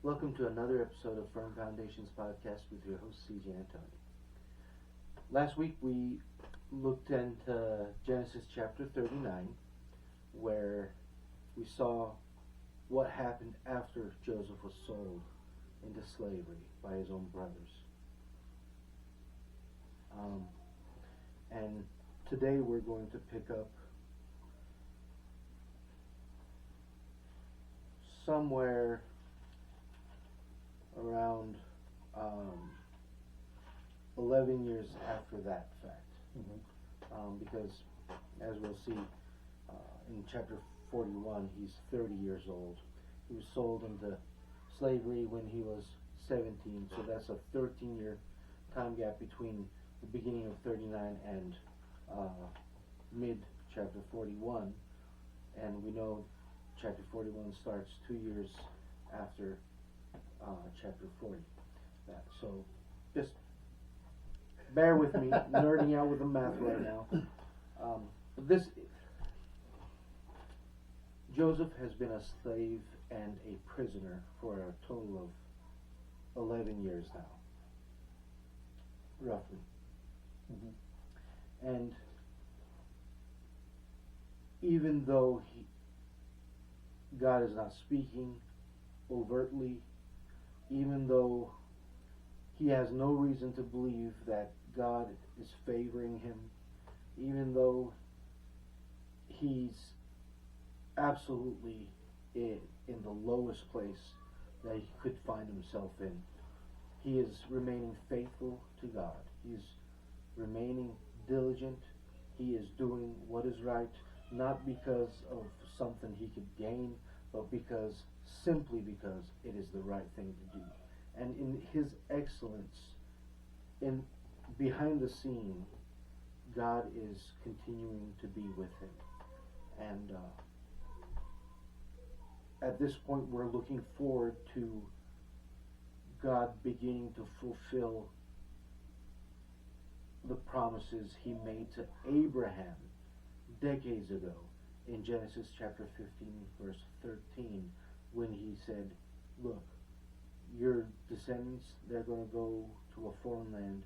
Welcome to another episode of Firm Foundations Podcast with your host, CJ Antoni. Last week we looked into Genesis chapter 39, where we saw what happened after Joseph was sold into slavery by his own brothers. And today we're going to pick up somewhere around 11 years after that fact. Because, as we'll see in chapter 41, he's 30 years old. He was sold into slavery when he was 17, so that's a 13-year time gap between the beginning of 39 and mid-chapter 41. And we know chapter 41 starts 2 years after chapter 40. So just bear with me, nerding out with the math right now. But Joseph has been a slave and a prisoner for a total of 11 years now, roughly. And even though God is not speaking overtly, even though he has no reason to believe that God is favoring him, even though he's absolutely in the lowest place that he could find himself in, he is remaining faithful to God. He's remaining diligent. He is doing what is right, not because of something he could gain, but simply because it is the right thing to do. And in his excellence, behind the scene, God is continuing to be with him. And at this point, we're looking forward to God beginning to fulfill the promises he made to Abraham decades ago in Genesis chapter 15, verse 13, when he said, look, your descendants, they're going to go to a foreign land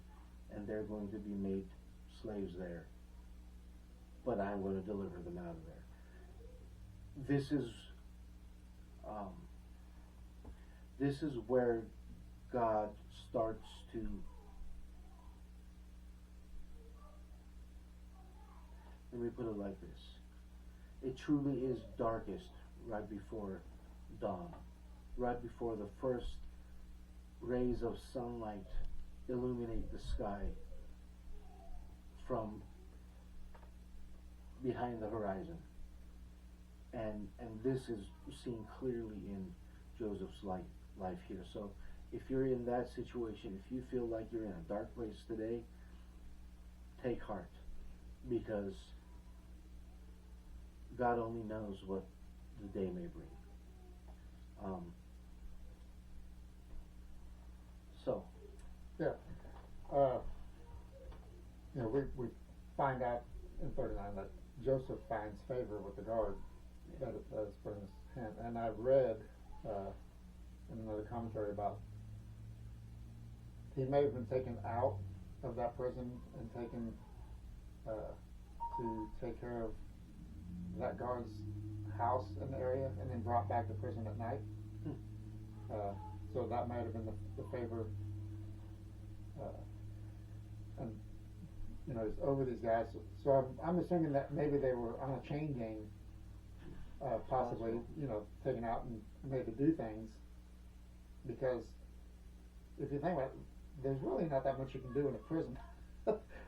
and they're going to be made slaves there, but I'm going to deliver them out of there. This is where God starts to let me put it like this. It truly is darkest right before dawn, right before the first rays of sunlight illuminate the sky from behind the horizon. And this is seen clearly in Joseph's life here. So if you're in that situation, if you feel like you're in a dark place today, take heart, because God only knows what the day may bring. We find out in 39 that Joseph finds favor with the guard that is put in his hand. And I read in another commentary about he may have been taken out of that prison and taken to take care of that guard's house in the area, and then brought back to prison at night. So that might have been the favor. And he's over these guys. So I'm assuming that maybe they were on a chain gang, possibly, taken out and made to do things. Because if you think about it, there's really not that much you can do in a prison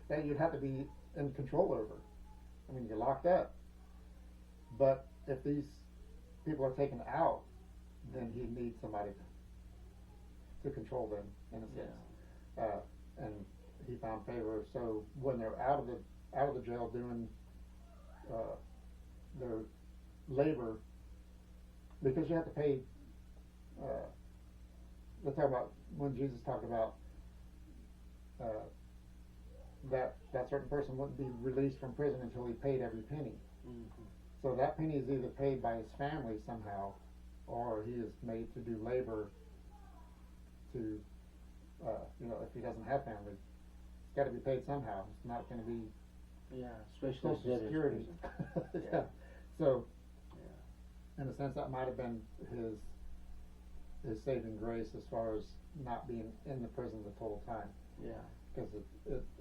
that you'd have to be in control over. I mean, you're locked up. But if these people are taken out, then he needs somebody to control them, in a sense. And he found favor. So when they're out of the jail doing their labor, because you have to pay. Let's talk about when Jesus talked about that certain person wouldn't be released from prison until he paid every penny. Mm-hmm. So that penny is either paid by his family somehow, or he is made to do labor to, if he doesn't have family, it's got to be paid somehow. It's not going to be Yeah, especially Social debtors Security. prison. Yeah. So, Yeah. in a sense, that might have been his saving grace as far as not being in the prison the total time. Yeah. Because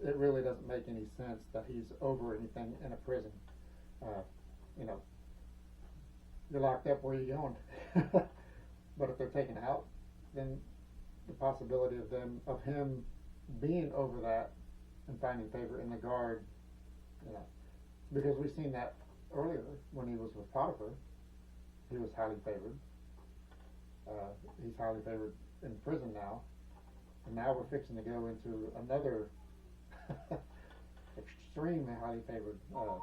it really doesn't make any sense that he's over anything in a prison. You're locked up, where are you going? But if they're taken out, then the possibility of him being over that and finding favor in the guard, because we've seen that earlier when he was with Potiphar, he was highly favored. He's highly favored in prison now, and now we're fixing to go into another extremely highly favored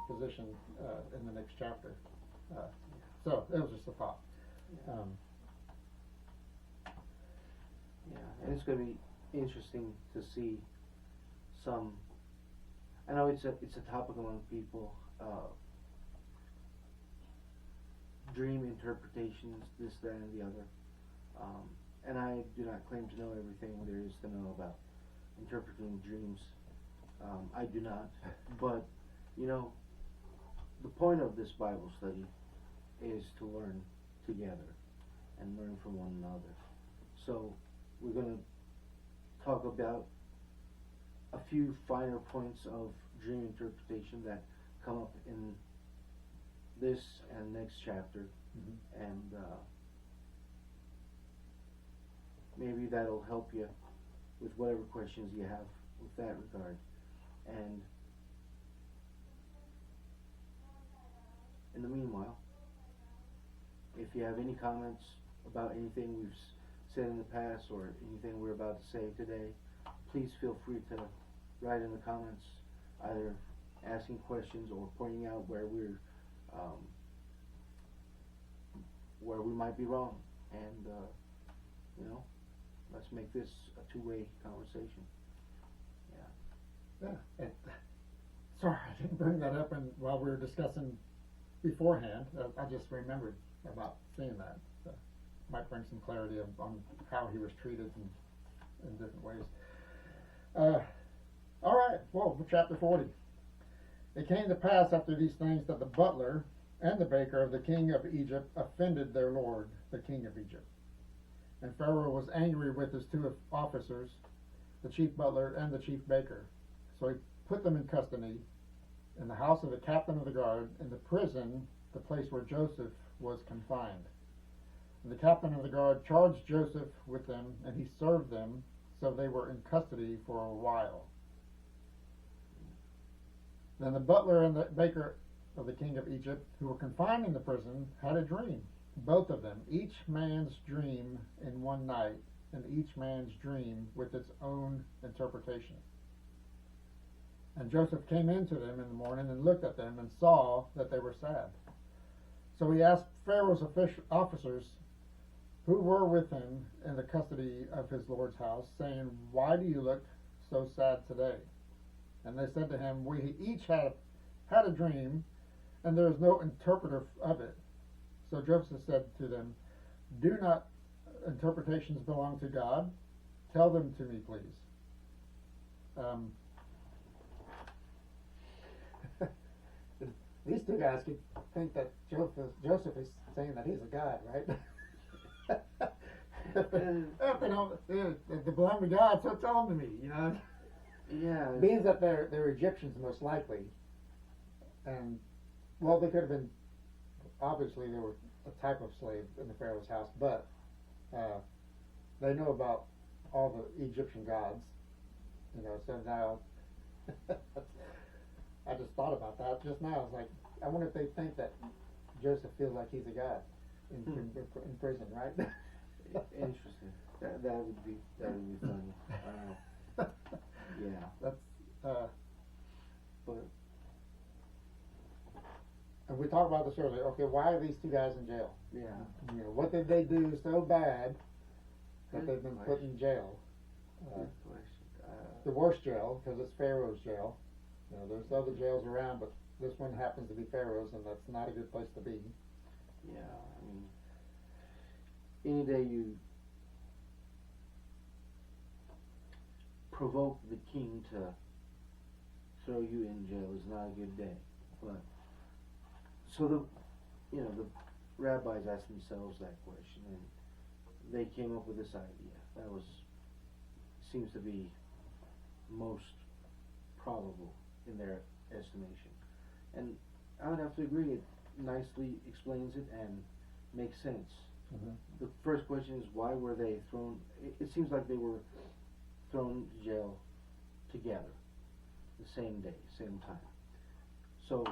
position in the next chapter. So it was just a thought. Yeah. And it's going to be interesting to see some. I know it's a topic among people. Dream interpretations, this, that, and the other. And I do not claim to know everything there is to know about interpreting dreams. I do not. But, the point of this Bible study is to learn together and learn from one another. So, we're going to talk about a few finer points of dream interpretation that come up in this and next chapter. Mm-hmm. And maybe that'll help you with whatever questions you have with that regard. And in the meanwhile, if you have any comments about anything we've said in the past or anything we're about to say today, please feel free to write in the comments, either asking questions or pointing out where we might be wrong. And let's make this a two-way conversation. Yeah. Sorry, I didn't bring that up while we were discussing beforehand. I just remembered about seeing that. So might bring some clarity on how he was treated in different ways. All right, well, chapter 40. It came to pass after these things that the butler and the baker of the king of Egypt offended their lord, the king of Egypt. And Pharaoh was angry with his two officers, the chief butler and the chief baker. So he put them in custody in the house of the captain of the guard, in the prison, the place where Joseph was confined. And the captain of the guard charged Joseph with them, and he served them, so they were in custody for a while. Then the butler and the baker of the king of Egypt, who were confined in the prison, had a dream, both of them, each man's dream in one night, and each man's dream with its own interpretation. And Joseph came into them in the morning and looked at them and saw that they were sad. So he asked Pharaoh's officers who were with him in the custody of his lord's house, saying, "Why do you look so sad today?" And they said to him, "We each had a dream, and there is no interpreter of it." So Joseph said to them, "Do not interpretations belong to God? Tell them to me, please." These two guys could think that Joseph is saying that he's a god, right? If they belong to God, so tell them to me, Yeah. Being that they're Egyptians most likely, and well, they could have been. Obviously, they were a type of slave in the Pharaoh's house, but they know about all the Egyptian gods, So now, I just thought about that just now. I was like, I wonder if they think that Joseph feels like he's a god in prison, right? Interesting. That would be funny. Yeah. That's but and we talked about this earlier. Okay, why are these two guys in jail? yeah. What did they do so bad that they've been put in jail? Good question. The worst jail, because it's Pharaoh's jail. There's other jails around, but this one happens to be Pharaoh's, and that's not a good place to be. Yeah, I mean, any day you provoke the king to throw you in jail is not a good day. But so the rabbis asked themselves that question, and they came up with this idea. That seems to be most probable in their estimation. And I would have to agree, it nicely explains it and makes sense. Mm-hmm. The first question is, why were they thrown? It seems like they were thrown to jail together, the same day, same time. So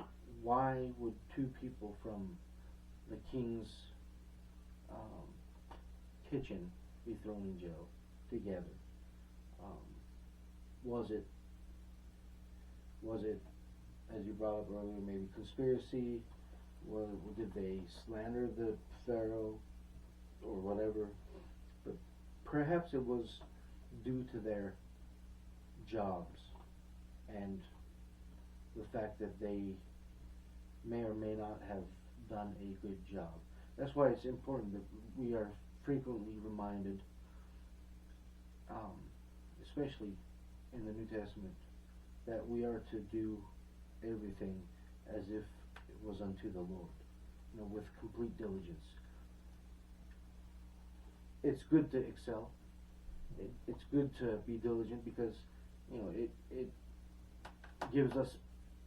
why would two people from the king's kitchen be thrown in jail together? Was it, as you brought up earlier, maybe conspiracy? Did they slander the Pharaoh or whatever? But perhaps it was due to their jobs and the fact that they may or may not have done a good job. That's why it's important that we are frequently reminded, especially in the New Testament, that we are to do everything as if it was unto the Lord, with complete diligence. It's good to excel. It's good to be diligent because, it gives us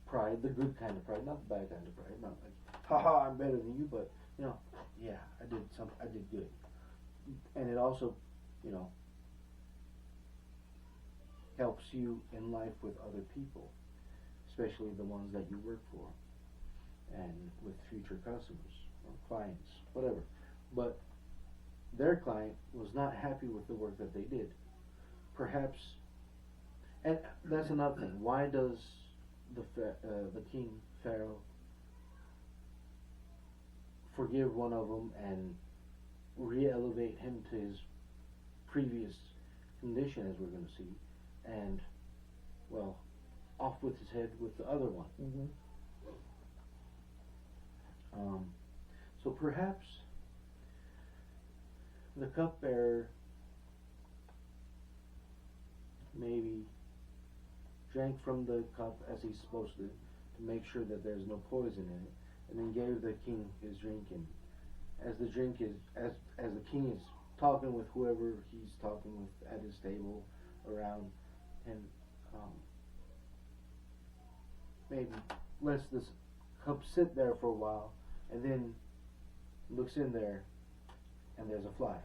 pride, the good kind of pride, not the bad kind of pride. Not like, haha, I'm better than you, but yeah, I did good. And it also, helps you in life with other people, especially the ones that you work for, and with future customers or clients, whatever. But their client was not happy with the work that they did. Perhaps, and that's another thing. Why does the king Pharaoh forgive one of them and re-elevate him to his previous condition, as we're going to see, and, well, off with his head with the other one? Mm-hmm. So perhaps the cupbearer maybe drank from the cup as he's supposed to make sure that there's no poison in it, and then gave the king his drink. And as the king is talking with whoever he's talking with at his table around, and maybe lets this cup sit there for a while, and then looks in there, and there's a fly.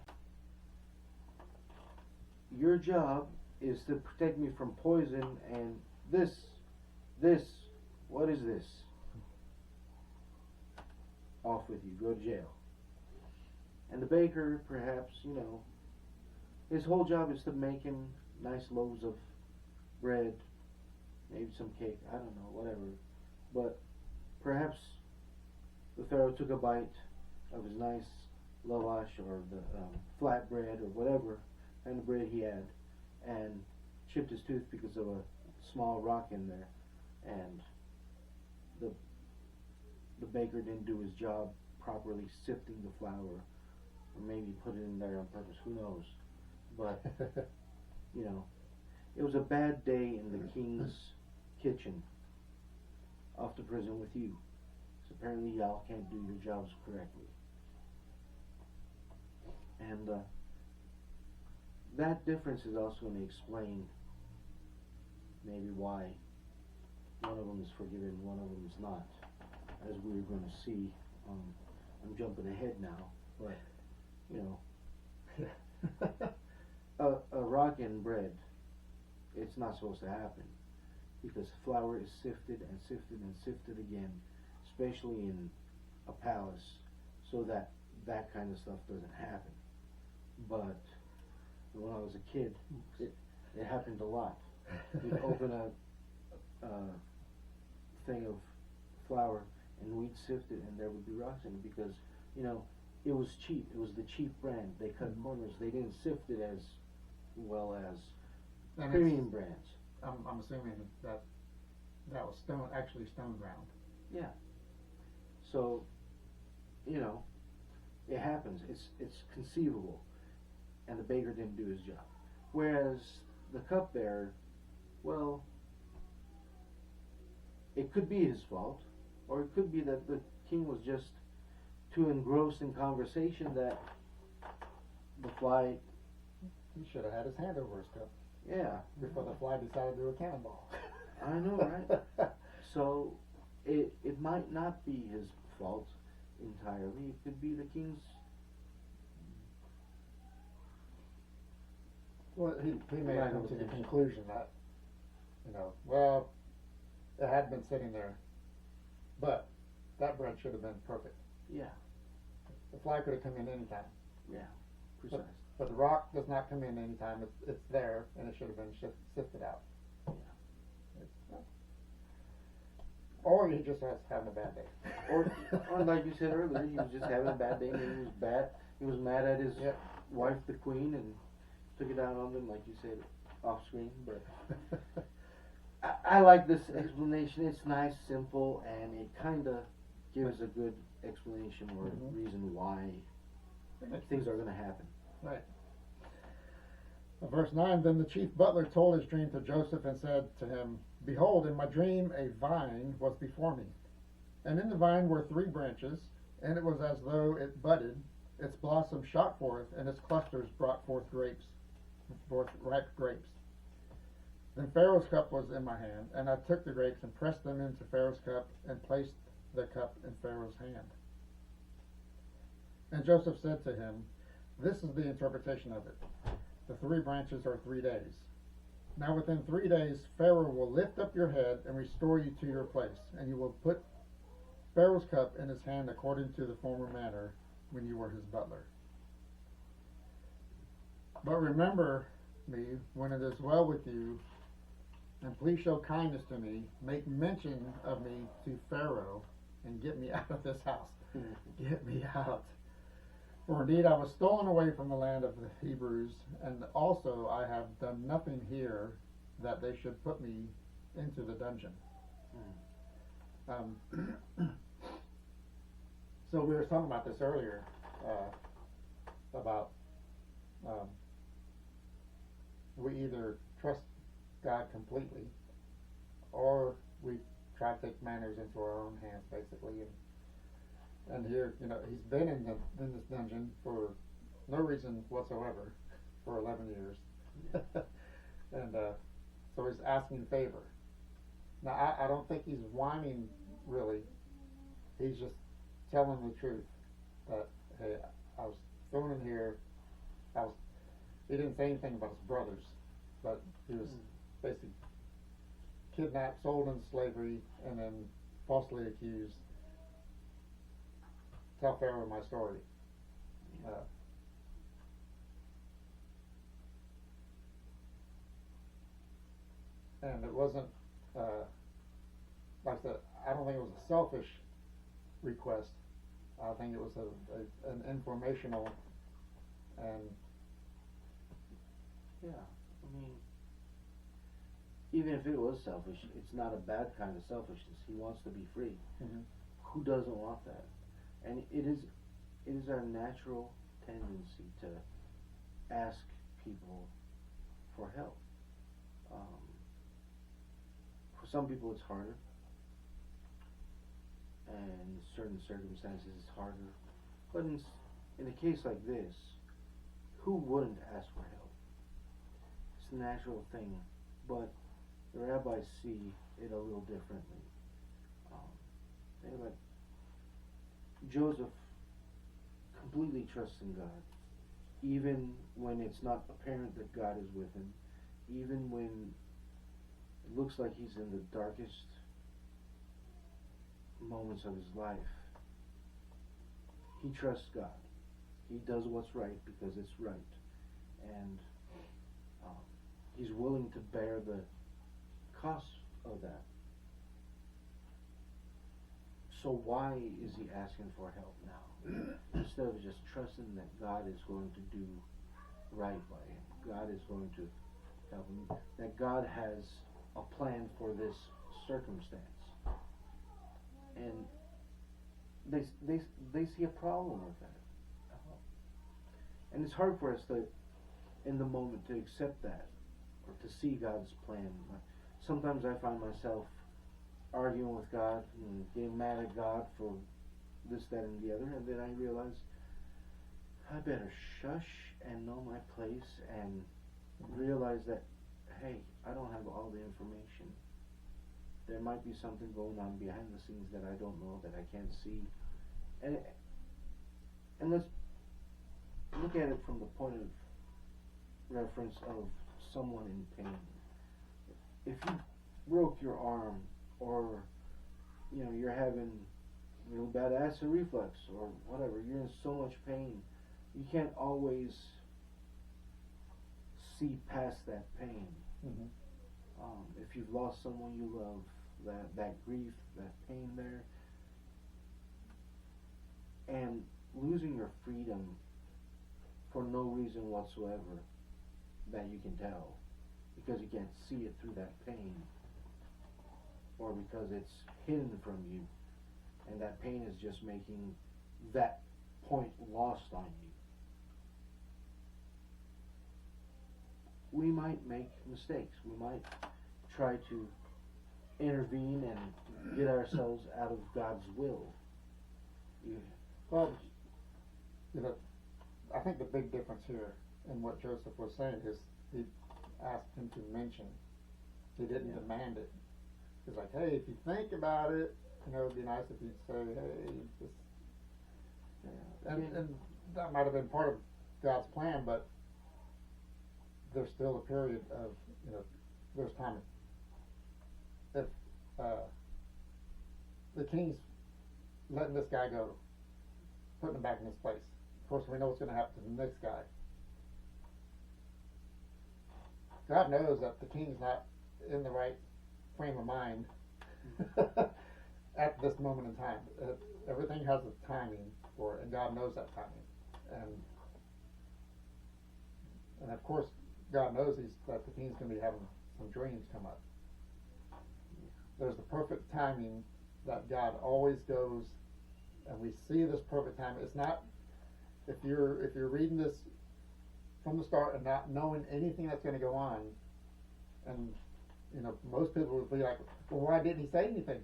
Your job is to protect me from poison, and this, what is this? Off with you, go to jail. And the baker, perhaps, his whole job is to make him nice loaves of bread, maybe some cake, I don't know, whatever. But perhaps the Pharaoh took a bite of his nice lavash or the flat bread or whatever kind of bread he had, and chipped his tooth because of a small rock in there, and the baker didn't do his job properly sifting the flour, or maybe put it in there on purpose, who knows. But it was a bad day in the king's kitchen, off to prison with you. So apparently y'all can't do your jobs correctly. And that difference is also going to explain maybe why one of them is forgiven, one of them is not, as we're going to see. I'm jumping ahead now, but a rock in bread, it's not supposed to happen, because flour is sifted and sifted and sifted again, especially in a palace, so that kind of stuff doesn't happen. But when I was a kid, it happened a lot. We'd open a thing of flour and we'd sift it, and there would be rocks in it, because it was cheap. It was the cheap brand. They cut corners. They didn't sift it as well as And premium brands. I'm assuming that was actually stone ground. Yeah. So, it happens. It's conceivable, and the baker didn't do his job. Whereas the cupbearer, well, it could be his fault, or it could be that the king was just too engrossed in conversation that the fly, He should have had his hand over his cup yeah, before the fly decided to do a cannonball. I know, right? So it might not be his fault entirely. It could be the king's. Well, he may Right, have come to the intention. conclusion that, well, it had been sitting there, but that bread should have been perfect. Yeah, The fly could have come in any time. yeah, precise. But the rock does not come in any time. It's there, and it should have been sifted out. Yeah. Or he just was having a bad day. Or like you said earlier, he was just having a bad day. Maybe he was bad. He was mad at his Yep. wife, the queen, and took it out on them, like you said, off screen. But I like this explanation. It's nice, simple, and it kind of gives a good explanation or reason why things are going to happen. Right. Verse 9, then the chief butler told his dream to Joseph and said to him, behold, in my dream a vine was before me, and in the vine were 3 branches, and it was as though it budded, its blossoms shot forth, and its clusters brought forth ripe grapes. Then Pharaoh's cup was in my hand, and I took the grapes and pressed them into Pharaoh's cup, and placed the cup in Pharaoh's hand. And Joseph said to him, this is the interpretation of it. The 3 branches are 3 days. Now within 3 days Pharaoh will lift up your head and restore you to your place, and you will put Pharaoh's cup in his hand according to the former manner when you were his butler. But remember me when it is well with you, and please show kindness to me. Make mention of me to Pharaoh, and get me out of this house. Get me out. For indeed I was stolen away from the land of the Hebrews, and also I have done nothing here that they should put me into the dungeon. So we were talking about this earlier, about we either trust God completely, or we try to take matters into our own hands, basically. And here, he's been in this dungeon for no reason whatsoever for 11 years. And so he's asking favor. Now, I don't think he's whining, really. He's just telling the truth. That, hey, I was thrown in here. He didn't say anything about his brothers, but he was basically kidnapped, sold into slavery, and then falsely accused. Tell Pharaoh my story. And it wasn't, like I said, I don't think it was a selfish request. I think it was an informational, and Yeah, I mean, even if it was selfish, it's not a bad kind of selfishness. He wants to be free. Who doesn't want that? And it is our natural tendency to ask people for help. For some people it's harder, and in certain circumstances it's harder. But in a case like this, who wouldn't ask for help? It's a natural thing, but the rabbis see it a little differently. They're like, Joseph completely trusts in God, even when it's not apparent that God is with him, even when it looks like he's in the darkest moments of his life. He trusts God. He does what's right because it's right, and he's willing to bear the cost of that. So why is he asking for help now? Instead of just trusting that God is going to do right by him, God is going to help him, that God has a plan for this circumstance. And they see a problem with that. And it's hard for us to, in the moment, to accept that, to see God's plan. Sometimes I find myself arguing with God and getting mad at God for this, that, and the other, and then I realize I better shush and know my place and realize that, hey, I don't have all the information. There might be something going on behind the scenes that I don't know, that I can't see. And let's look at it from the point of reference of someone in pain. If you broke your arm, or you're having really bad acid reflux or whatever, you're in so much pain, you can't always see past that pain. Mm-hmm. If you've lost someone you love, that grief, that pain there, and losing your freedom for no reason whatsoever that you can tell, because you can't see it through that pain, or because it's hidden from you, and that pain is just making that point lost on you. We might make mistakes. We might try to intervene and get ourselves out of God's will. Well, I think the big difference here in what Joseph was saying is he asked him to mention. He didn't demand it. He's like, hey, if you think about it, it'd be nice if you'd say, hey, just. And that might have been part of God's plan, but there's still a period of, there's time. If the king's letting this guy go, putting him back in his place, of course we know what's going to happen to the next guy. God knows that the king's not in the right frame of mind at this moment in time. Everything has a timing for it, and God knows that timing. And of course, God knows that the king's going to be having some dreams come up. There's the perfect timing that God always goes, and we see this perfect time. It's not, if you're reading this from the start and not knowing anything that's going to go on, and most people would be like, well, why didn't he say anything?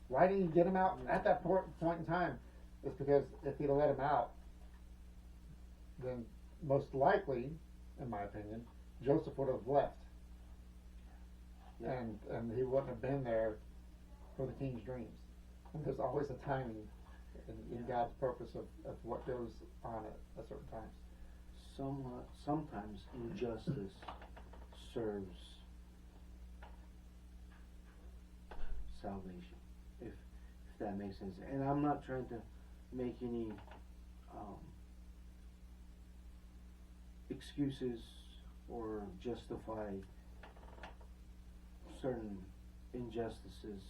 Why didn't he get him out at that point in time? It's because if he'd have let him out, then most likely, in my opinion, Joseph would have left. Yeah. And he wouldn't have been there for the king's dreams. And there's always a timing in God's purpose of what goes on at certain times. Sometimes injustice serves salvation, if that makes sense. And I'm not trying to make any excuses or justify certain injustices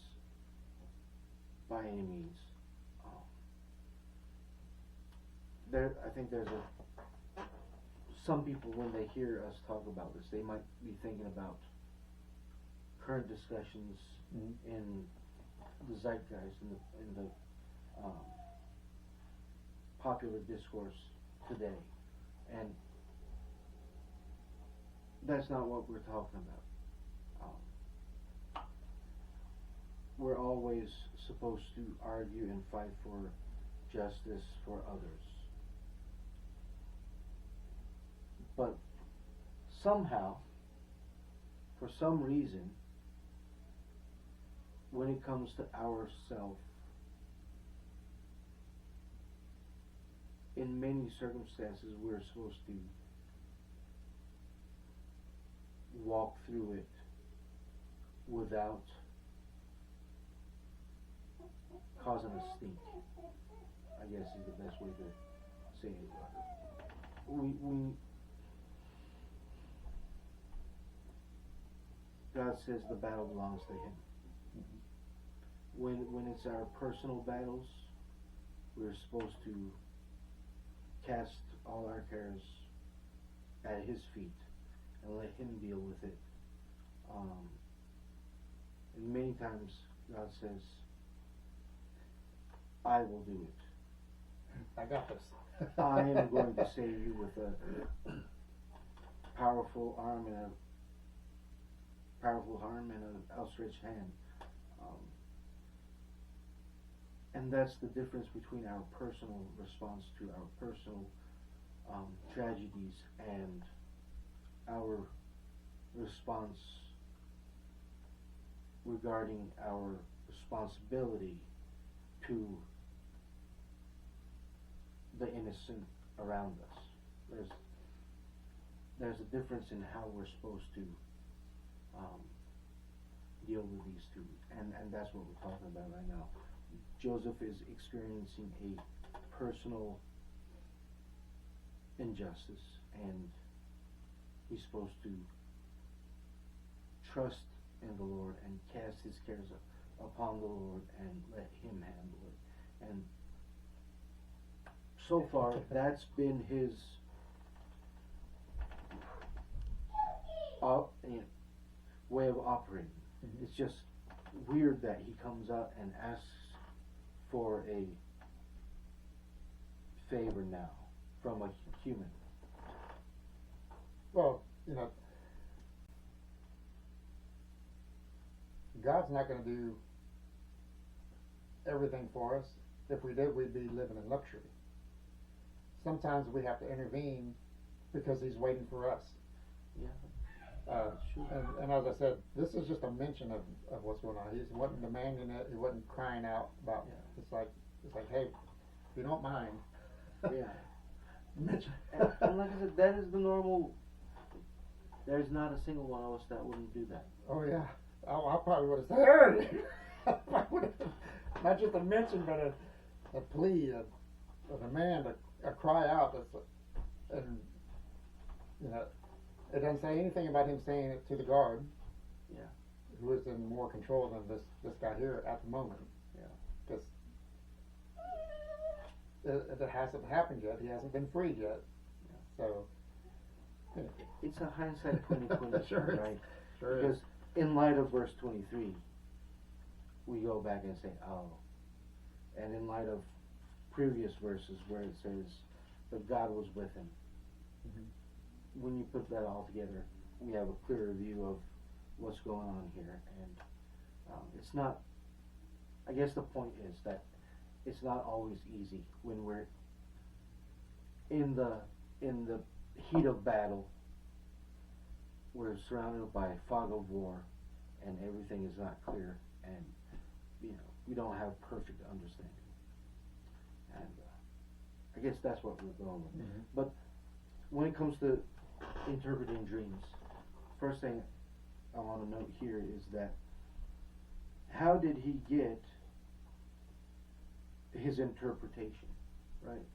by any means. I think there's some people, when they hear us talk about this, they might be thinking about current discussions in the zeitgeist, in the popular discourse today, and that's not what we're talking about. We're always supposed to argue and fight for justice for others. But somehow, for some reason, when it comes to ourself, in many circumstances, we're supposed to walk through it without causing a stink, I guess is the best way to say it. God says the battle belongs to Him. When it's our personal battles, we're supposed to cast all our cares at His feet and let Him deal with it. And many times God says, I will do it. I got this. I am going to save you with a powerful arm and a powerful arm and an outstretched hand. And that's the difference between our personal response to our personal tragedies and our response regarding our responsibility to the innocent around us. There's a difference in how we're supposed to deal with these two, and that's what we're talking about right now. Joseph is experiencing a personal injustice, and he's supposed to trust in the Lord and cast his cares upon the Lord and let him handle it. And so far, that's been his way of operating. Mm-hmm. It's just weird that he comes out and asks for a favor now from a human. Well, God's not going to do everything for us. If we did, we'd be living in luxury. Sometimes we have to intervene because he's waiting for us. Yeah. Sure. And as I said, this is just a mention of what's going on. He wasn't demanding it. He wasn't crying out about it. It's like, hey, if you don't mind. Yeah. and like I said, that is the normal. There's not a single one of us that wouldn't do that. Oh yeah. I probably would have said, hey! Not just a mention, but a plea of a man, a cry out. And it doesn't say anything about him saying it to the guard. Yeah. Who is in more control than this guy here at the moment. Yeah. Because it hasn't happened yet. He hasn't been freed yet. Yeah. So. It's a hindsight 2020, sure, right? Sure because is. In light of verse 23, we go back and say, oh. And in light of previous verses where it says that God was with him, mm-hmm. when you put that all together, we have a clearer view of what's going on here. And it's not, I guess the point is that it's not always easy when we're in the heat of battle. We're surrounded by fog of war, and everything is not clear, and we don't have perfect understanding. And I guess that's what we're going with. Mm-hmm. But when it comes to interpreting dreams, first thing I want to note here is that how did he get his interpretation, right?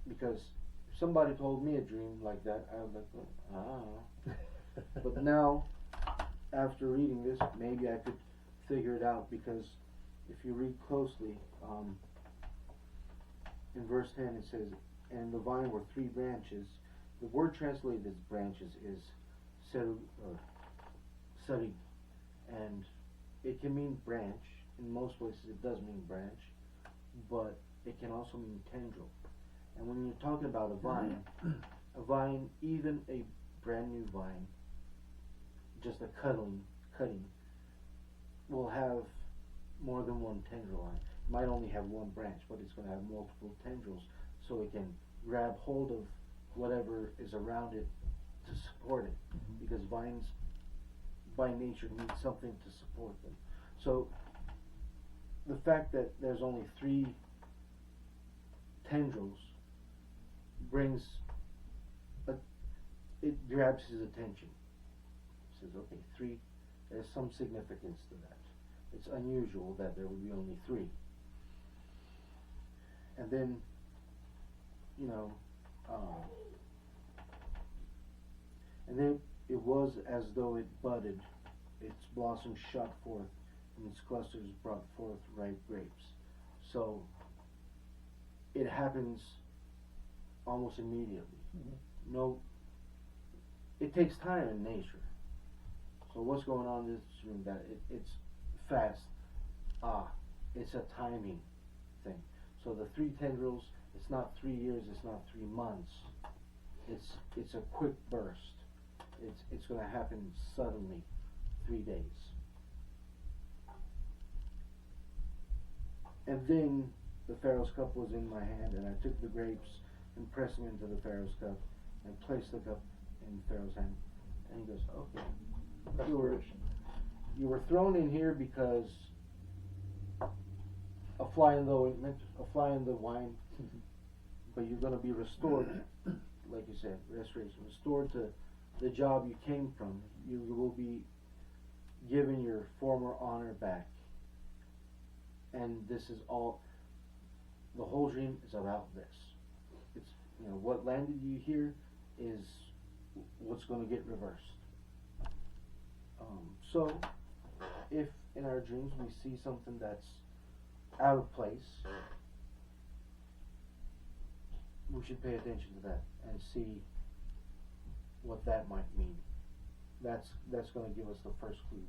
Because if somebody told me a dream like that, I was like, ah. But now, after reading this, maybe I could figure it out, because if you read closely, in verse 10 it says, and in the vine were 3 branches. The word translated as branches is sari, and it can mean branch. In most places it does mean branch, but it can also mean tendril. And when you're talking about a vine, even a brand new vine, just a cutting, will have more than one tendril on it. It might only have one branch, but it's going to have multiple tendrils, so it can grab hold of whatever is around it to support it. Mm-hmm. Because vines, by nature, need something to support them. So the fact that there's only 3 tendrils it grabs his attention. He says, okay, 3, there's some significance to that. It's unusual that there would be only 3. And then, and then it was as though it budded, its blossoms shot forth, and its clusters brought forth ripe grapes. So it happens almost immediately. Mm-hmm. No, it takes time in nature. So what's going on in this room? That it's fast. It's a timing thing. So the 3 tendrils, it's not 3 years, it's not 3 months. It's a quick burst. It's going to happen suddenly, 3 days. And then the Pharaoh's cup was in my hand, and I took the grapes and pressed them into the Pharaoh's cup and placed the cup in Pharaoh's hand. And he goes, okay, you were thrown in here because a fly in the ointment, a fly in the wine, but you're going to be restored, like you said, restoration, restored to the job you came from. You will be given your former honor back. And this is all, the whole dream is about this. It's, what landed you here is what's going to get reversed. So, if in our dreams we see something that's out of place, we should pay attention to that and see what that might mean. That's going to give us the first clue.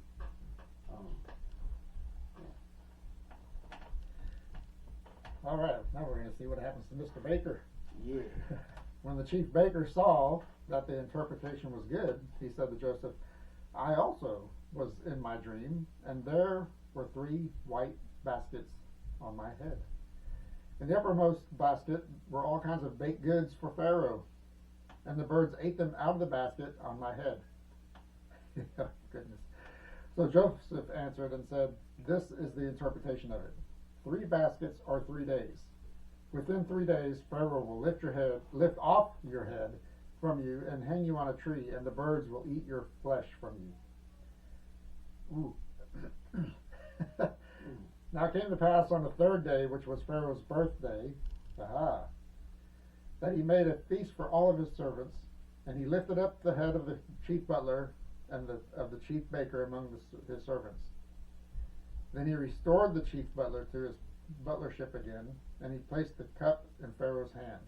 All right, now we're going to see what happens to Mr. Baker. Yeah. When the chief baker saw that the interpretation was good, he said to Joseph, I also was in my dream, and there were 3 white baskets on my head. In the uppermost basket were all kinds of baked goods for Pharaoh, and the birds ate them out of the basket on my head. Goodness. So Joseph answered and said, this is the interpretation of it. 3 baskets are 3 days. Within 3 days, Pharaoh will lift off your head from you and hang you on a tree, and the birds will eat your flesh from you. Ooh. Now it came to pass on the 3rd day, which was Pharaoh's birthday, that he made a feast for all of his servants, and he lifted up the head of the chief butler and of the chief baker among his servants. Then he restored the chief butler to his butlership again, and he placed the cup in Pharaoh's hand.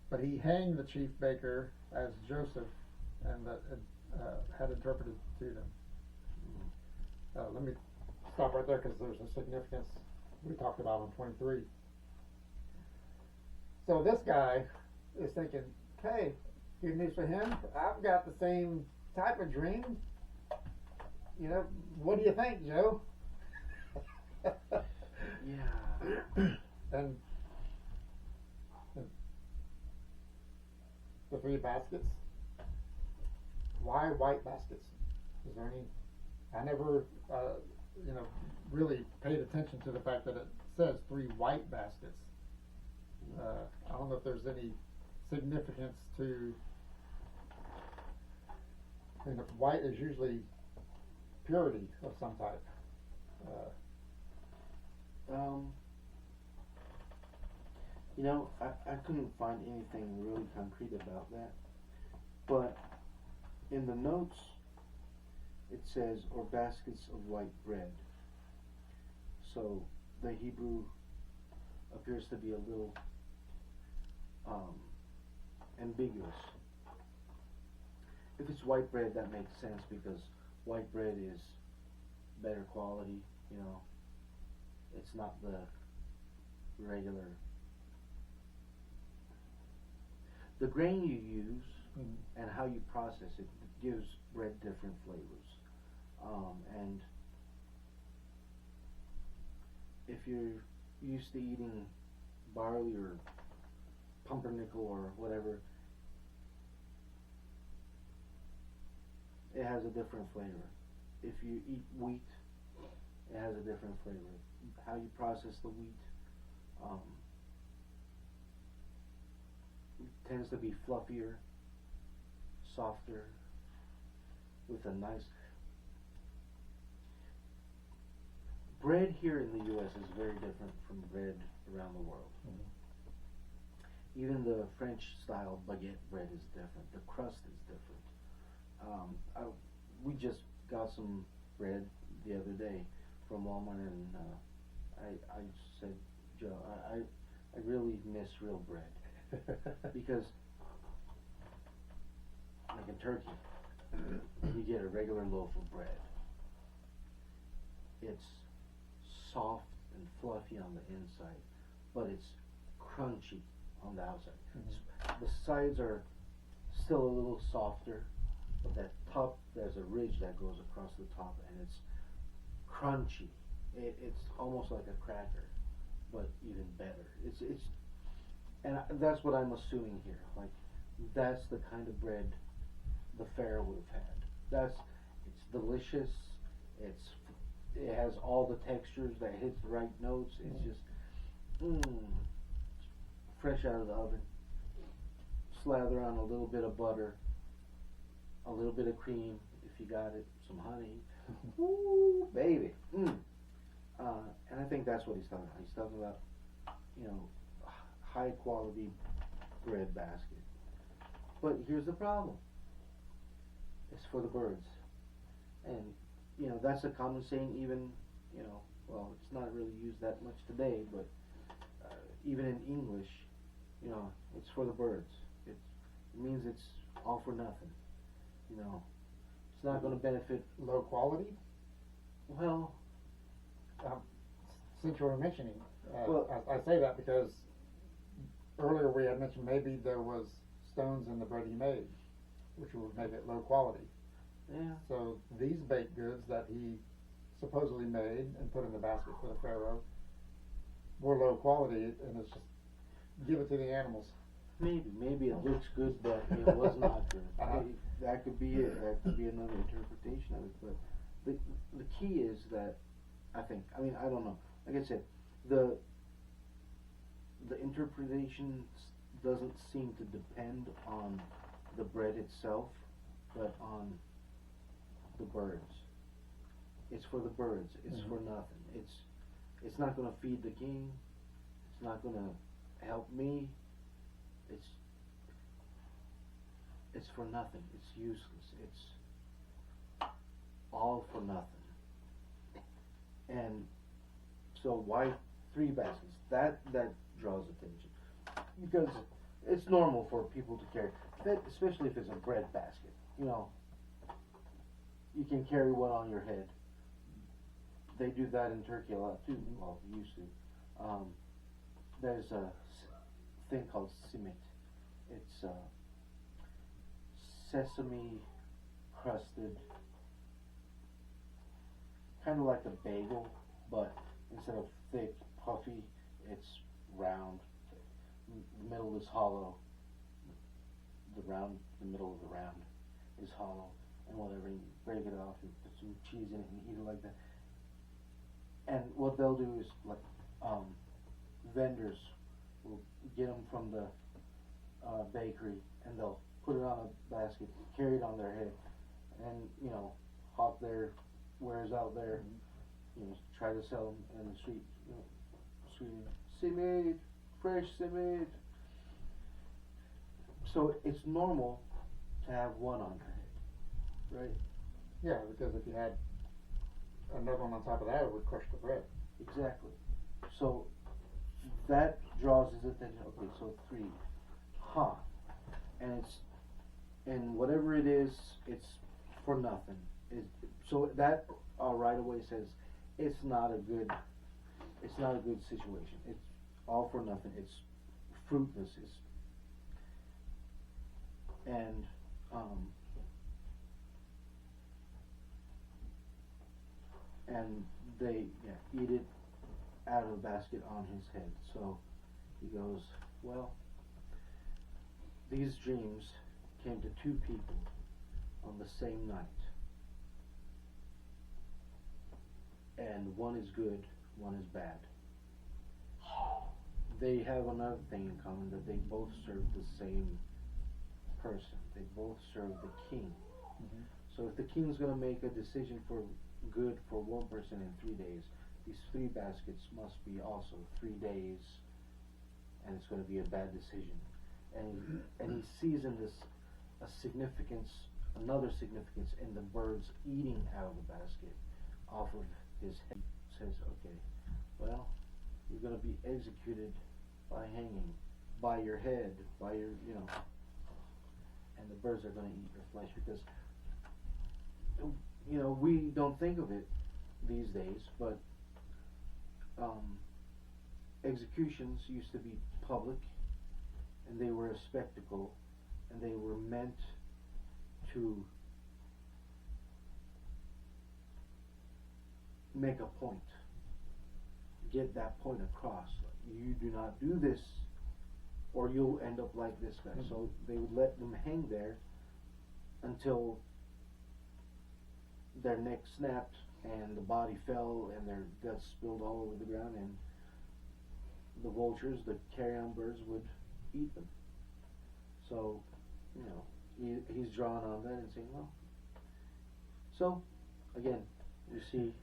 But he hanged the chief baker as Joseph had interpreted to them. Let me stop right there because there's a significance we talked about on 23. So this guy is thinking, hey, good news for him. I've got the same type of dream. What do you think, Joe? Yeah. And the 3 baskets. Why white baskets? Is there any? I never, really paid attention to the fact that it says 3 white baskets. I don't know if there's any significance to. White is usually purity of some type. I couldn't find anything really concrete about that, but in the notes it says, or baskets of white bread. So the Hebrew appears to be a little ambiguous. If it's white bread, that makes sense because white bread is better quality, it's not the regular. The grain you use and how you process it gives bread different flavors. And if you're used to eating barley or pumpernickel or whatever, it has a different flavor. If you eat wheat, it has a different flavor. How you process the wheat tends to be fluffier, softer, with a nice. Bread here in the U.S. is very different from bread around the world. Mm-hmm. Even the French style baguette bread is different. The crust is different. We just got some bread the other day from Walmart, and I said, Joe, I really miss real bread. Because, like in Turkey, you get a regular loaf of bread. It's soft and fluffy on the inside, but it's crunchy on the outside. Mm-hmm. The sides are still a little softer, but that top, there's a ridge that goes across the top, and it's crunchy. It's almost like a cracker, but even better. And that's what I'm assuming here. Like, that's the kind of bread the Pharaoh would have had. It's delicious. It has all the textures that hit the right notes. It's just, fresh out of the oven. Slather on a little bit of butter, a little bit of cream, if you got it, some honey. Ooh, baby. And I think that's what he's talking about. He's talking about, high quality bread basket. But here's the problem. It's for the birds. And, that's a common saying even, well, it's not really used that much today, but even in English, it's for the birds. It means it's all for nothing. It's not going to benefit. Low quality? Well, since you were mentioning, well, I say that because earlier we had mentioned maybe there was stones in the bread he made, which would make it low quality. yeah. So these baked goods that he supposedly made and put in the basket for the Pharaoh were low quality, and it's just give it to the animals. Maybe it looks good, but it was not good. That could be it. That could be another interpretation of it. But the key is that I don't know. Like I said, the interpretation doesn't seem to depend on the bread itself, but on the birds. It's for the birds. It's for nothing. It's not going to feed the king. It's not going to help me. It's for nothing. It's useless. It's all for nothing. And so why 3 baskets? That draws attention, because it's normal for people to carry, especially if it's a bread basket. You can carry one on your head. They do that in Turkey a lot too. Well, used to. There's a thing called simit. It's sesame crusted, kind of like a bagel, but instead of thick, puffy, it's round. The middle is hollow. The middle of the round is hollow, and whatever, you break it off and put some cheese in it and eat it like that. And what they'll do is, like, vendors will get them from the bakery, and they'll put it on a basket, carry it on their head, and hawk their wares out there. Try to sell them in the street. Simit, fresh simit. So it's normal to have one on your head, right? Yeah, because if you had another one on top of that, it would crush the bread. Exactly. So that draws his attention. Okay, so 3, and whatever it is, it's for nothing. So that right away says it's not a good situation. It's all for nothing. It's fruitless. And they eat it out of the basket on his head. So he goes, well, these dreams came to 2 people on the same night, and one is good, one is bad. They have another thing in common, that they both serve the same person. They both serve the king. So if the king's going to make a decision for good for one person in 3 days, these 3 baskets must be also 3 days, and it's going to be a bad decision. And he sees in this another significance in the birds eating out of the basket off of his head. He says, okay, well, you're going to be executed by hanging, by your head, by your, and the birds are going to eat your flesh, because we don't think of it these days, but executions used to be public, and they were a spectacle, and they were meant to make a point, get that point across. You do not do this, or you'll end up like this guy. Mm-hmm. So they would let them hang there until their neck snapped and the body fell and their guts spilled all over the ground, and the vultures, the carrion birds, would eat them. So, he's drawn on that and saying, well, so, again, you see,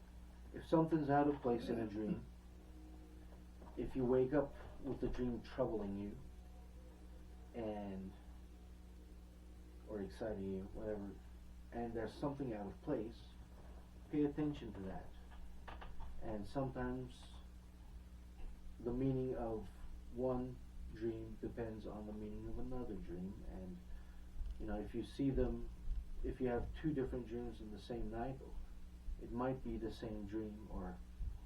if something's out of place in a dream, if you wake up with the dream troubling you, or exciting you, whatever, and there's something out of place, pay attention to that. And sometimes the meaning of one dream depends on the meaning of another dream, and if you see them, if you have two different dreams in the same night, it might be the same dream, or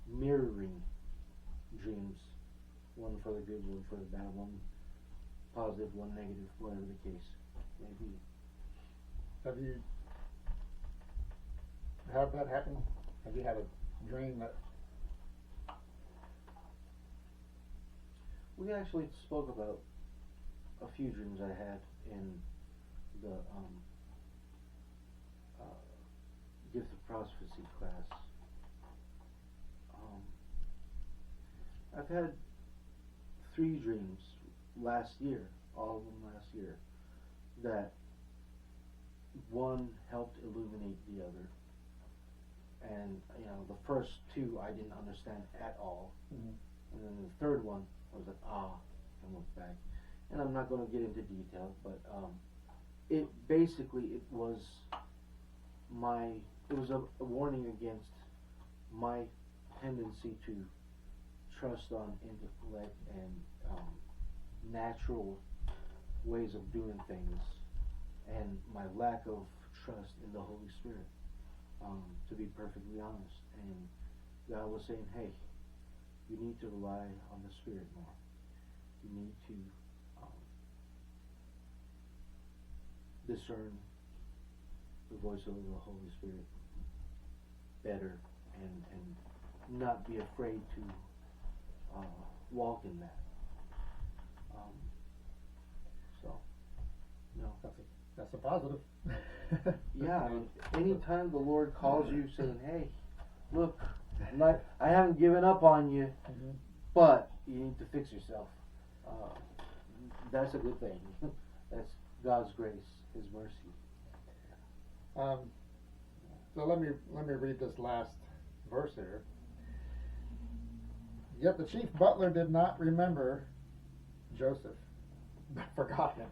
mirroring dreams, one for the good, one for the bad, one positive, one negative, whatever the case may be. Have you had that happen? Have you had a dream that... We actually spoke about a few dreams I had in the gift of prophecy class. I've had 3 dreams last year, all of them last year, that one helped illuminate the other. And, the first 2 I didn't understand at all. Mm-hmm. And then the third one, I was like, and went back. And I'm not going to get into detail, but it was a warning against my tendency to trust on intellect and natural ways of doing things, and my lack of trust in the Holy Spirit, to be perfectly honest. And God was saying, hey, you need to rely on the Spirit more. You need to discern the voice of the Holy Spirit better, and not be afraid to walk in that. That's a positive. Yeah, anytime the Lord calls you saying, hey, look, I haven't given up on you, Mm-hmm. but you need to fix yourself. That's a good thing. That's God's grace, His mercy. So let me read this last verse here. Yet the chief butler did not remember Joseph, but forgot him.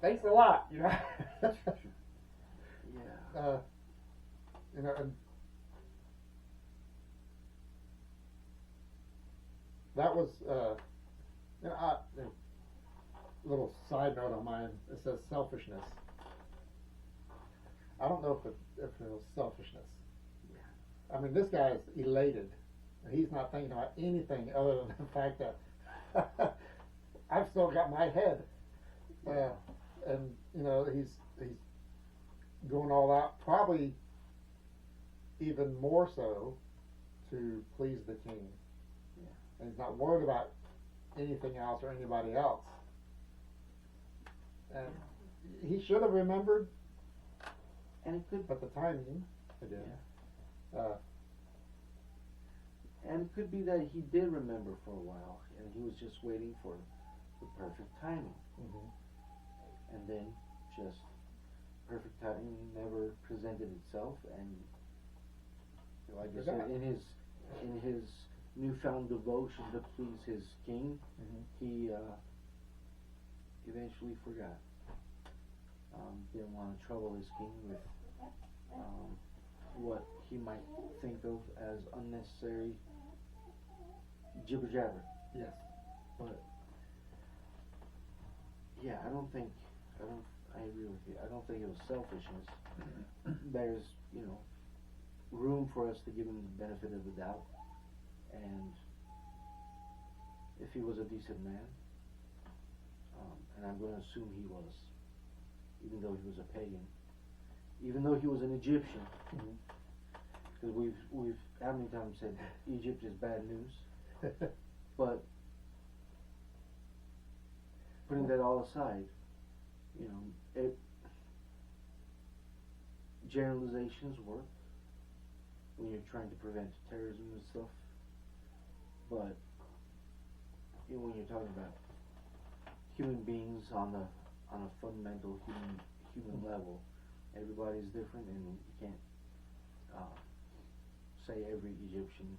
Thanks a lot, Yeah. And that was a little side note on mine. It says selfishness. I don't know if it was selfishness. Yeah. I mean, this guy is elated. He's not thinking about anything other than the fact that I've still got my head. And he's going all out, probably even more so to please the king. Yeah. And he's not worried about anything else or anybody else. And he should have remembered, and it could, but the timing, it did. Yeah. And it could be that he did remember for a while, and he was just waiting for the perfect timing. Mm-hmm. And then just perfect timing never presented itself, and like I said, in his newfound devotion to please his king, mm-hmm. he eventually forgot. Didn't want to trouble his king with what he might think of as unnecessary jibber jabber. Yes. But yeah, I agree with you. I don't think it was selfishness. There's, room for us to give him the benefit of the doubt. And if he was a decent man, and I'm going to assume he was, even though he was a pagan, even though he was an Egyptian, Mhm. because we've how many times said Egypt is bad news, but putting that all aside, you know, generalizations work when you're trying to prevent terrorism and stuff, but when you're talking about human beings on a fundamental human level, everybody's different, and you can't say every Egyptian.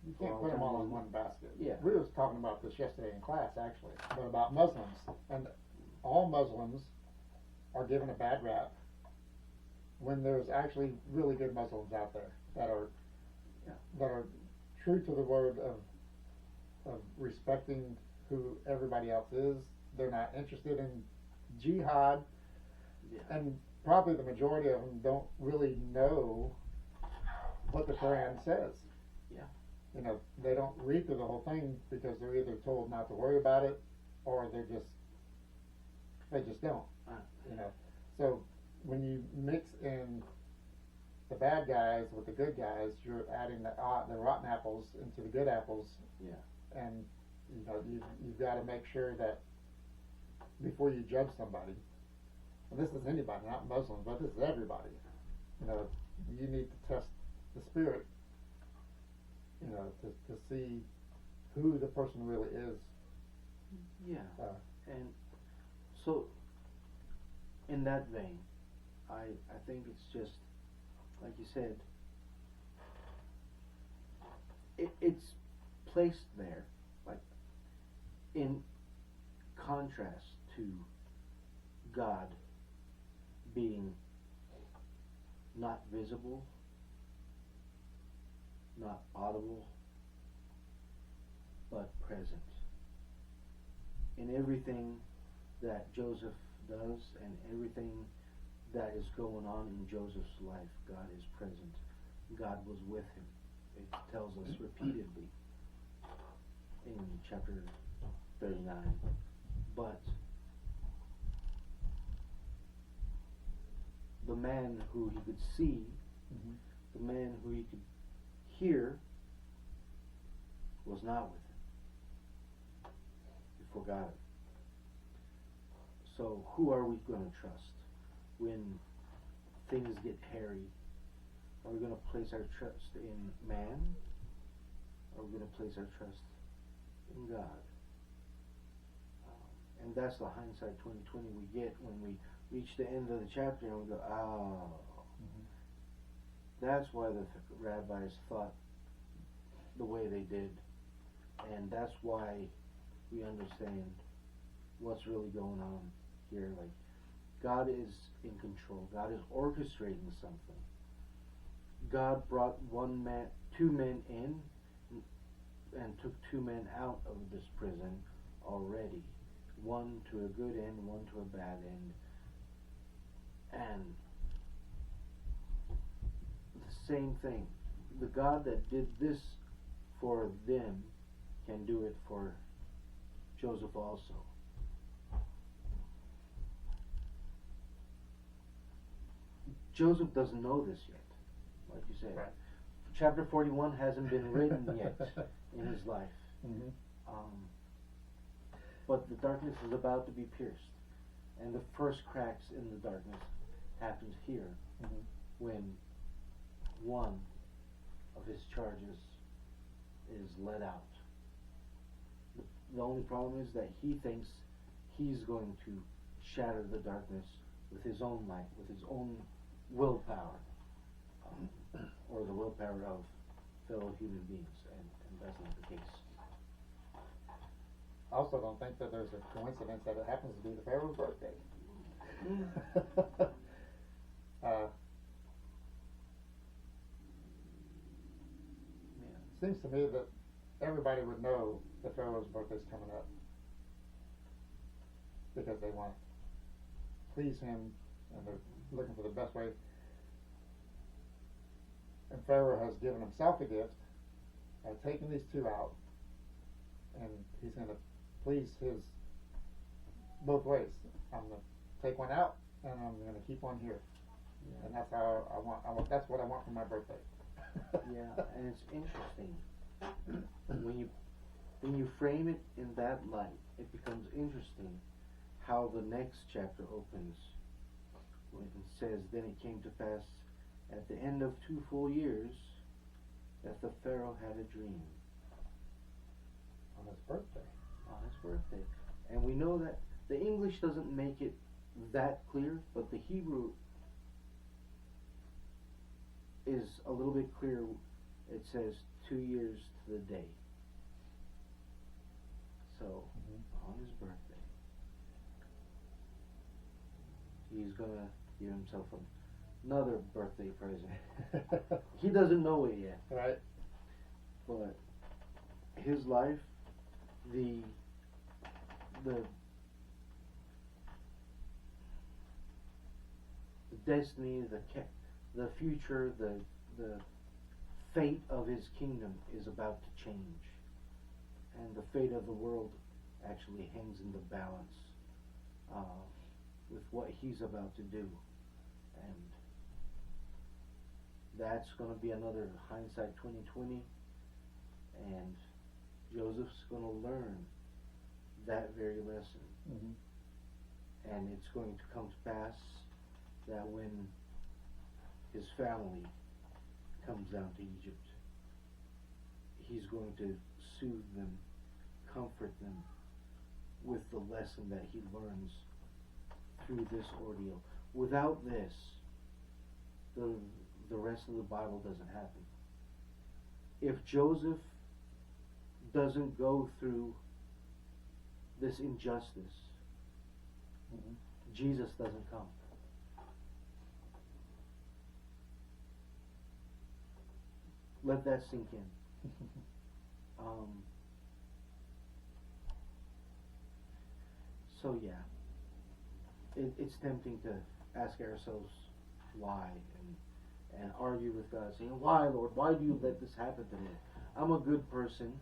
You can't put them all in one basket. Yeah. We was talking about this yesterday in class, actually, but about Muslims, and all Muslims are given a bad rap when there's actually really good Muslims out there that are true to the word of respecting who everybody else is. They're not interested in jihad, and probably the majority of them don't really know what the Quran says. Yeah. You know, they don't read through the whole thing because they're either told not to worry about it, or they just don't. You know, so when you mix in the bad guys with the good guys, you're adding the rotten apples into the good apples. Yeah. And you know, you've got to make sure that before you judge somebody, and this is anybody, not Muslims, but this is everybody. You know, you need to test the spirit. You know, to see who the person really is. Yeah. And so, in that vein, I think it's just like you said. It's placed there, like in contrast to God being not visible, not audible, but present. In everything that Joseph does and everything that is going on in Joseph's life, God is present. God was with him. It tells us repeatedly in chapter 39. But the man who he could see, the man who he could hear, was not with him. He forgot it. So who are we going to trust when things get hairy? Are we going to place our trust in man? Or are we going to place our trust in God? And that's the hindsight 2020 we get when we reach the end of the chapter and we go, oh, that's why the rabbis thought the way they did. And that's why we understand what's really going on here. Like, God is in control. God is orchestrating something. God brought two men in and took two men out of this prison already. One to a good end, one to a bad end. And the same thing. The God that did this for them can do it for Joseph also. Joseph doesn't know this yet, like you said. Right. Chapter 41 hasn't been written yet in his life. But the darkness is about to be pierced. And the first cracks in the darkness happens here when one of his charges is let out. The only problem is that he thinks he's going to shatter the darkness with his own light, with his own willpower, or the willpower of fellow human beings, and that's not the case. I also don't think that there's a coincidence that it happens to be the Pharaoh's birthday. Seems to me that everybody would know the Pharaoh's birthday's coming up because they want to please him and they're looking for the best way. And Pharaoh has given himself a gift by taking these two out, and he's going to please his both ways. I'm going to take one out and I'm going to keep one here. Yeah. And that's how I want. That's what I want for my birthday. Yeah, and it's interesting when you frame it in that light, it becomes interesting how the next chapter opens when it says, "Then it came to pass at the end of 2 full years that the Pharaoh had a dream On his birthday. on his birthday." And we know that the English doesn't make it that clear, but the Hebrew is a little bit clearer. It says 2 years to the day. So, on his birthday, he's gonna give himself another birthday present. He doesn't know it yet, Right. but his life, the destiny, the future, the fate of his kingdom is about to change, and the fate of the world actually hangs in the balance with what he's about to do, and that's going to be another hindsight 2020, and Joseph's going to learn that very lesson, and it's going to come to pass that when his family comes down to Egypt, he's going to soothe them, comfort them with the lesson that he learns through this ordeal. Without this, the rest of the Bible doesn't happen. If Joseph doesn't go through this injustice, Jesus doesn't come. Let that sink in. So yeah, it's tempting to ask ourselves why and argue with God, saying, "Why, Lord? Why do you let this happen to me? I'm a good person.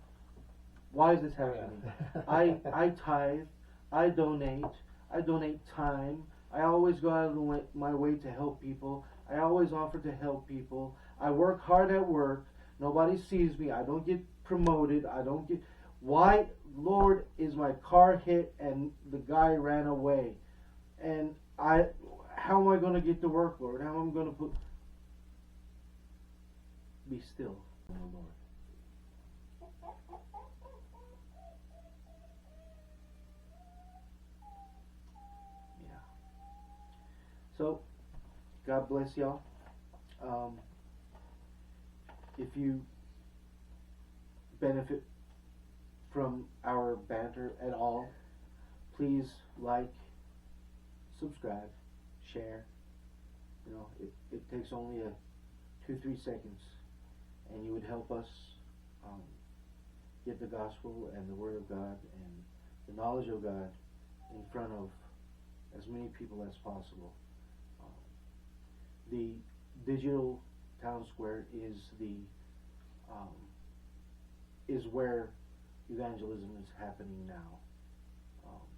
Why is this happening? I tithe, I donate time. I always go out of my way to help people. I always offer to help people. I work hard at work. Nobody sees me. I don't get promoted. I don't get... Why, Lord, is my car hit and the guy ran away? And how am I going to get to work, Lord? How am I going to put... Be still, O Lord." Yeah. So, God bless y'all. If you benefit from our banter at all, please like, subscribe, share. You know, it takes only 2-3 seconds, and you would help us get the gospel and the word of God and the knowledge of God in front of as many people as possible. The digital town square is is where evangelism is happening now.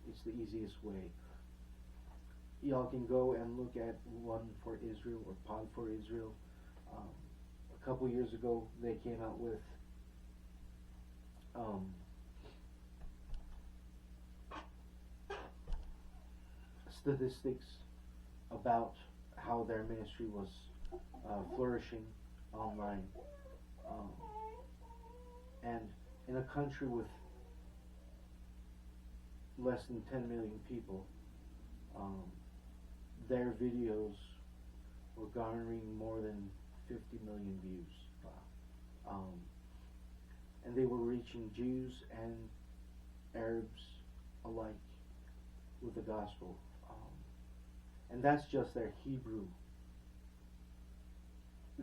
It's the easiest way. Y'all can go and look at One for Israel or Pod for Israel. A couple years ago, they came out with statistics about how their ministry was flourishing online. And in a country with less than 10 million people, their videos were garnering more than 50 million views. Wow. And they were reaching Jews and Arabs alike with the gospel. And that's just their Hebrew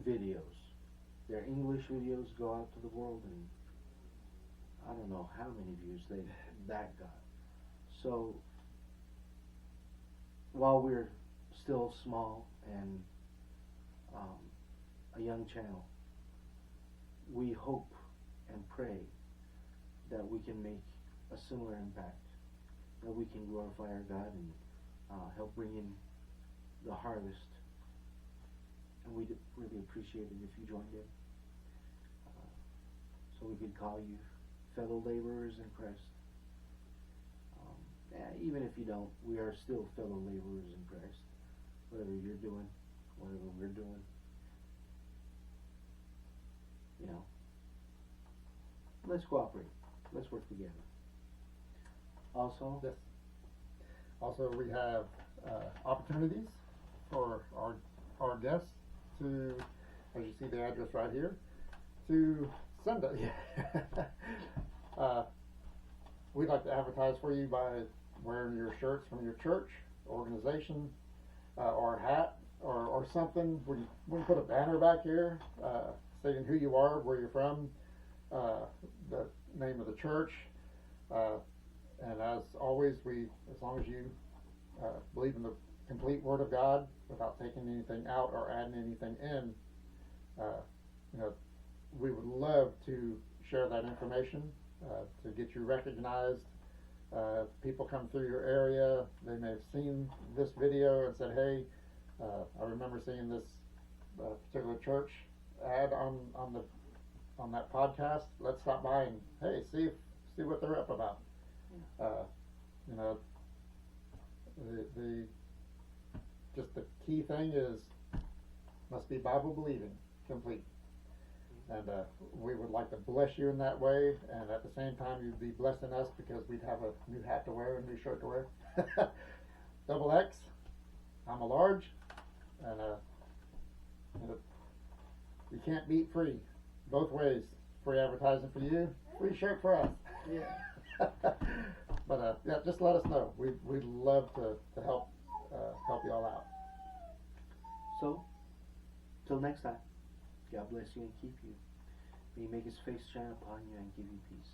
videos. Their English videos go out to the world, and I don't know how many views that got. So while we're still small and a young channel, we hope and pray that we can make a similar impact, that we can glorify our God and help bring in the harvest and we'd really appreciate it if you joined in. So we could call you fellow laborers in Christ. Even if you don't, we are still fellow laborers in Christ. Whatever you're doing, whatever we're doing, let's cooperate. Let's work together. Also, Yes. Also, we have opportunities for our guests to, as you see the address right here, to send us. We'd like to advertise for you by wearing your shirts from your church, organization, or a hat, or something. We can put a banner back here stating who you are, where you're from, the name of the church, and as always, as long as you believe in the complete Word of God without taking anything out or adding anything in, we would love to share that information to get you recognized. People come through your area, they may have seen this video and said, hey, I remember seeing this particular church ad on that podcast. Let's stop by and hey, see what they're up about. The key thing is must be Bible believing, complete. And we would like to bless you in that way, and at the same time you'd be blessing us because we'd have a new hat to wear, a new shirt to wear. Double X, I'm a large, and you can't beat free. Both ways, free advertising for you, free shirt for us. Yeah. But yeah, just let us know. We'd love to help you all out. So, till next time, God bless you and keep you. May He make His face shine upon you and give you peace.